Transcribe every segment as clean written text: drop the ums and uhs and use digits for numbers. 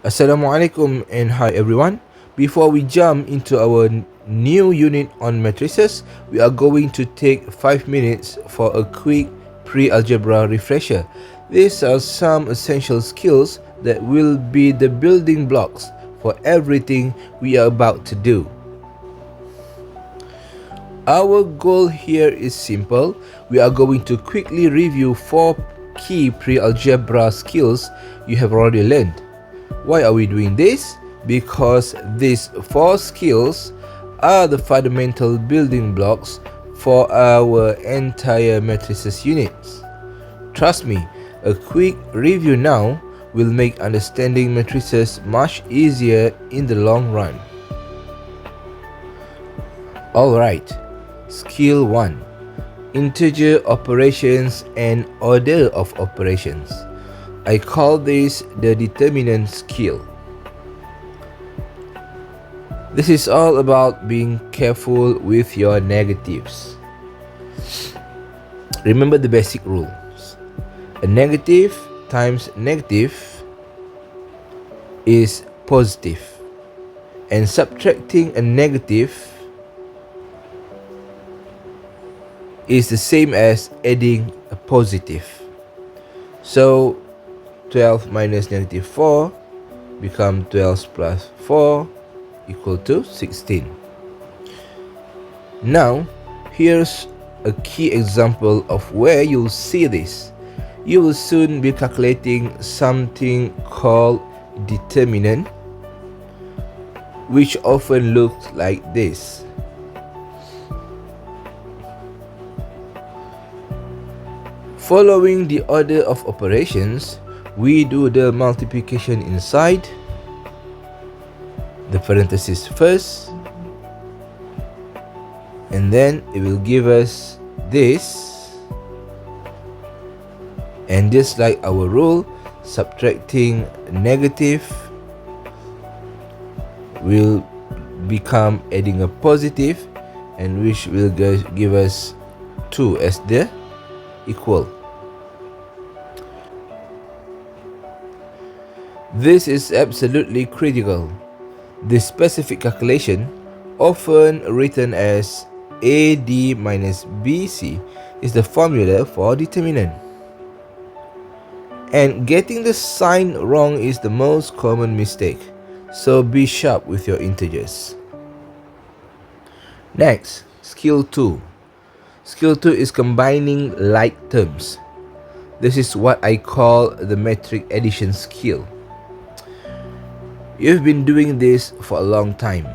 Assalamualaikum and hi everyone. Before we jump into our new unit on matrices, we are going to take 5 minutes for a quick pre-algebra refresher. These are some essential skills that will be the building blocks for everything we are about to do. Our goal here is simple. We are going to quickly review 4 key pre-algebra skills you have already learned. Why are we doing this? Because these 4 skills are the fundamental building blocks for our entire matrices units. Trust me, a quick review now will make understanding matrices much easier in the long run. Alright, skill 1. Integer operations and order of operations. I call this the determinant skill. This is all about being careful with your negatives. Remember the basic rules. A negative times negative is positive, and subtracting a negative is the same as adding a positive. So 12 minus negative 4 become 12 plus 4 equal to 16. Now, here's a key example of where you'll see this. You will soon be calculating something called determinant, which often looks like this. Following the order of operations, we do the multiplication inside the parenthesis first, and then it will give us this. And just like our rule, subtracting negative will become adding a positive, and which will give us 2 as the equal. This is absolutely critical. This specific calculation, often written as AD minus BC, is the formula for determinant. And getting the sign wrong is the most common mistake, so be sharp with your integers. Next, skill 2. Skill 2 is combining like terms. This is what I call the metric addition skill. You've been doing this for a long time.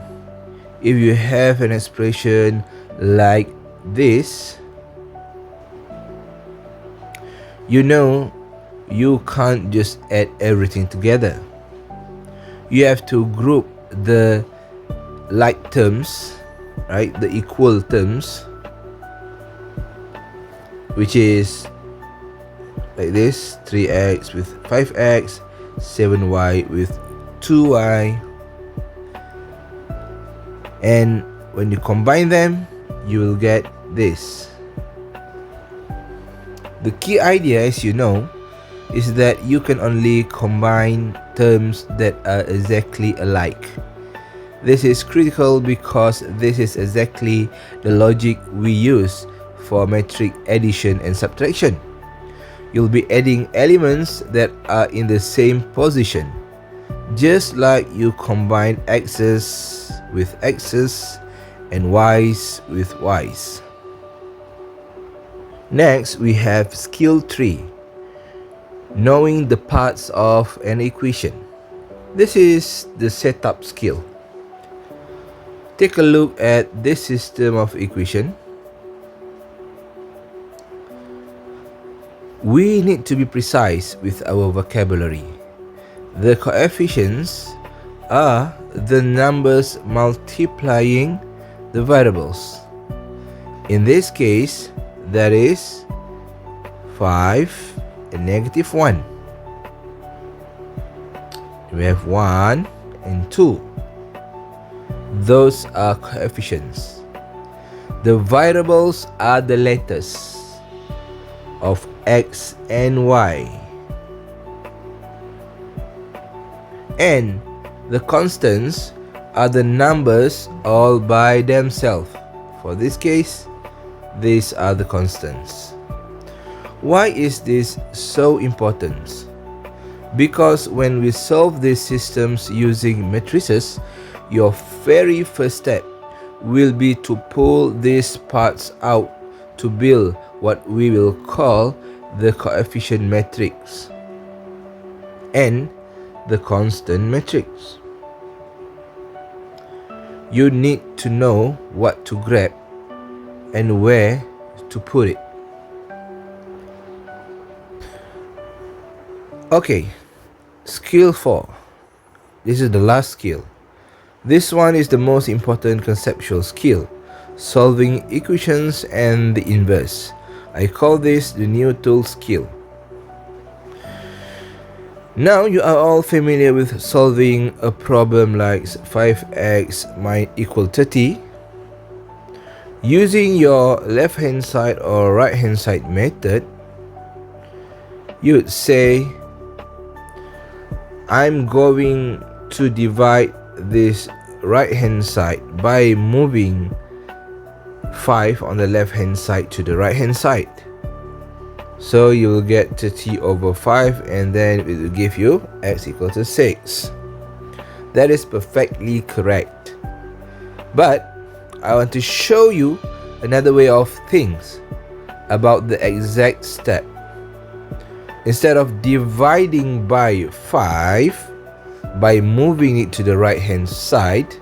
If you have an expression like this, you know you can't just add everything together. You have to group the like terms, right? The equal terms, which is like this: 3x with 5x, 7y with 2y, and when you combine them, you will get this. The key idea, as you know, is that you can only combine terms that are exactly alike. This is critical because this is exactly the logic we use for metric addition and subtraction. You'll be adding elements that are in the same position, just like you combine x's with x's and y's with y's. Next, we have skill 3, knowing the parts of an equation. This is the setup skill. Take a look at this system of equation. We need to be precise with our vocabulary. The coefficients are the numbers multiplying the variables. In this case, that is 5 and negative 1. We have 1 and 2. Those are coefficients. The variables are the letters of x and y. and the constants are the numbers all by themselves. For this case, these are the constants. Why is this so important? Because when we solve these systems using matrices, your very first step will be to pull these parts out to build what we will call the coefficient matrix and the constant matrix. You need to know what to grab and where to put it. Okay, skill 4. This is the last skill. This one is the most important conceptual skill, solving equations and the inverse. I call this the new tool skill. Now you are all familiar with solving a problem like 5x might equal 30. Using your left hand side or right hand side method, you would say, I'm going to divide this right hand side by moving 5 on the left hand side to the right hand side. So you will get 30 over 5 and then it will give you x equal to 6. That is perfectly correct. But I want to show you another way of things about the exact step. Instead of dividing by 5 by moving it to the right hand side,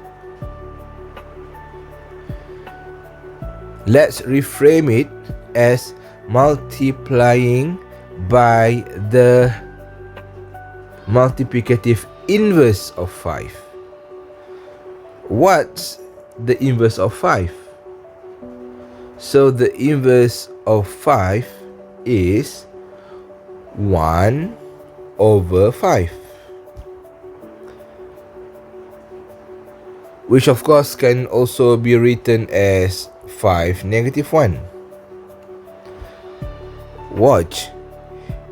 let's reframe it as multiplying by the multiplicative inverse of 5. What's the inverse of 5? So the inverse of 5 is 1 over 5, which of course can also be written as 5 negative 1. Watch,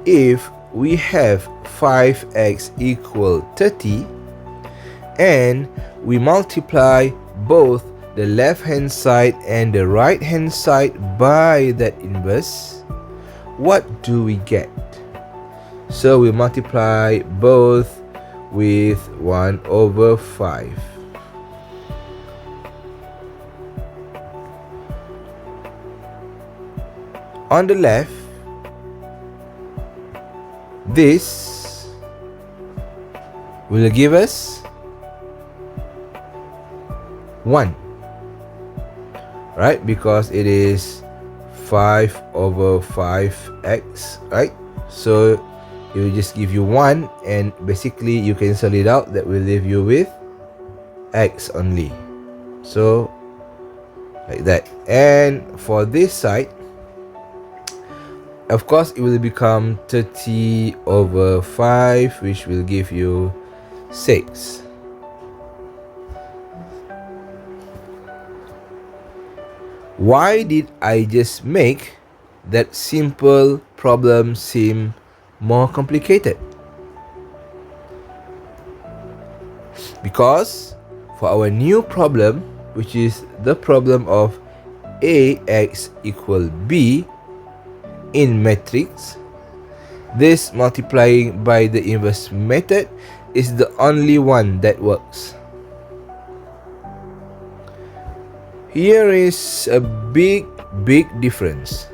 if we have 5x equal 30 and we multiply both the left hand side and the right hand side by that inverse, what do we get? So we multiply both with 1 over 5. On the left, this will give us 1, right? Because it is 5 over 5x, right? So it will just give you 1, and basically you cancel it out. That will leave you with x only. So like that. And for this side, of course it will become 30 over 5, which will give you 6. Why did I just make that simple problem seem more complicated? Because for our new problem, which is the problem of ax equal b in matrix, this multiplying by the inverse method is the only one that works. Here is a big difference.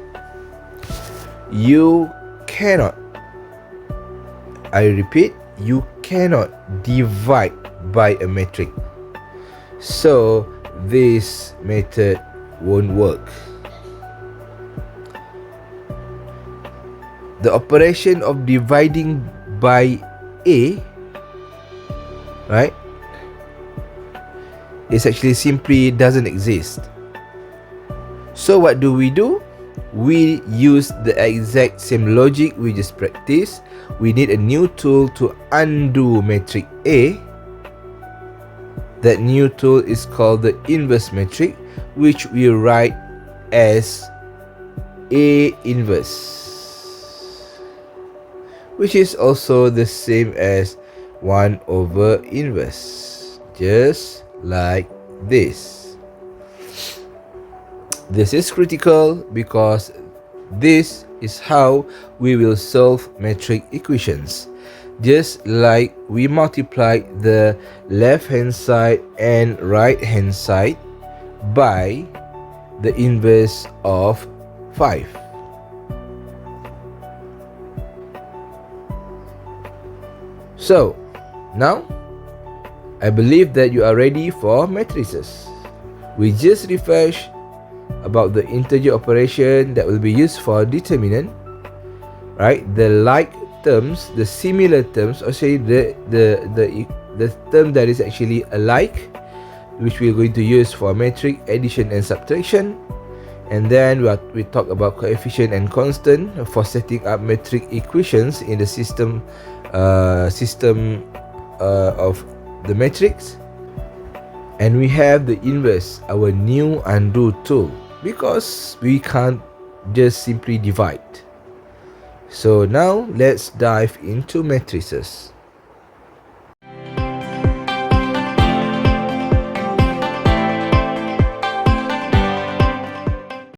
You cannot, I repeat, you cannot divide by a matrix. So this method won't work. The operation of dividing by a, right, is actually simply doesn't exist. So what do? We use the exact same logic we just practiced. We need a new tool to undo matrix A. That new tool is called the inverse matrix, which we write as A inverse, which is also the same as 1 over inverse, just like this. This is critical because this is how we will solve metric equations. Just like we multiply the left hand side and right hand side by the inverse of 5. So, now, I believe that you are ready for matrices. We just refresh about the integer operation that will be used for determinant, right? The like terms, the similar terms, or say the term that is actually alike, which we are going to use for metric addition and subtraction. And then we talk about coefficient and constant for setting up metric equations in the system of the matrix. And we have the inverse, our new undo tool, because we can't just simply divide. So now let's dive into matrices.